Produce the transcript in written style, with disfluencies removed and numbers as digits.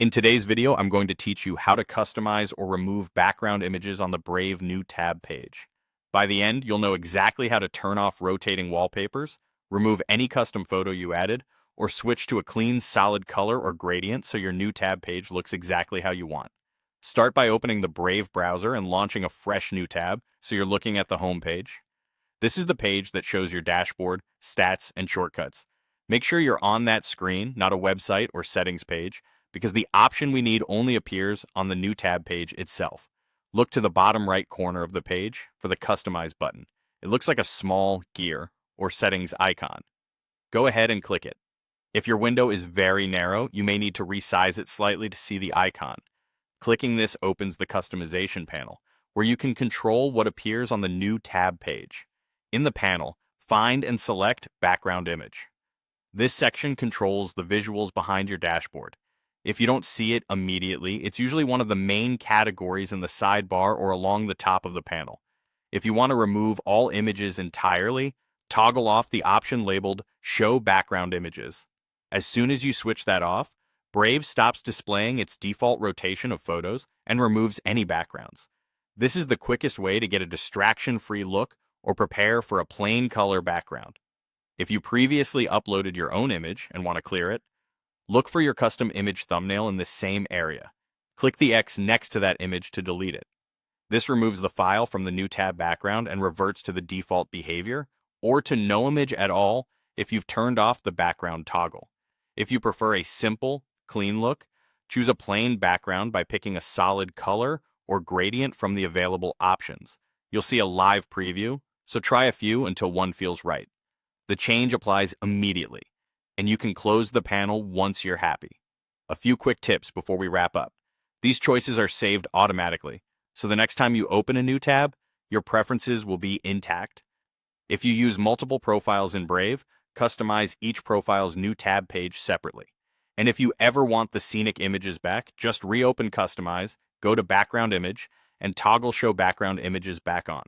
In today's video, I'm going to teach you how to customize or remove background images on the Brave new tab page. By the end, you'll know exactly how to turn off rotating wallpapers, remove any custom photo you added, or switch to a clean, solid color or gradient so your new tab page looks exactly how you want. Start by opening the Brave browser and launching a fresh new tab so you're looking at the home page. This is the page that shows your dashboard, stats, and shortcuts. Make sure you're on that screen, not a website or settings page, because the option we need only appears on the new tab page itself. Look to the bottom right corner of the page for the Customize button. It looks like a small gear or settings icon. Go ahead and click it. If your window is very narrow, you may need to resize it slightly to see the icon. Clicking this opens the customization panel, where you can control what appears on the new tab page. In the panel, find and select Background Image. This section controls the visuals behind your dashboard. If you don't see it immediately, it's usually one of the main categories in the sidebar or along the top of the panel. If you want to remove all images entirely, toggle off the option labeled Show Background Images. As soon as you switch that off, Brave stops displaying its default rotation of photos and removes any backgrounds. This is the quickest way to get a distraction-free look or prepare for a plain color background. If you previously uploaded your own image and want to clear it, look for your custom image thumbnail in the same area. Click the X next to that image to delete it. This removes the file from the new tab background and reverts to the default behavior, or to no image at all if you've turned off the background toggle. If you prefer a simple, clean look, choose a plain background by picking a solid color or gradient from the available options. You'll see a live preview, so try a few until one feels right. The change applies immediately, and you can close the panel once you're happy. A few quick tips before we wrap up. These choices are saved automatically, so the next time you open a new tab, your preferences will be intact. If you use multiple profiles in Brave, customize each profile's new tab page separately. And if you ever want the scenic images back, just reopen Customize, go to Background Image, and toggle Show Background Images back on.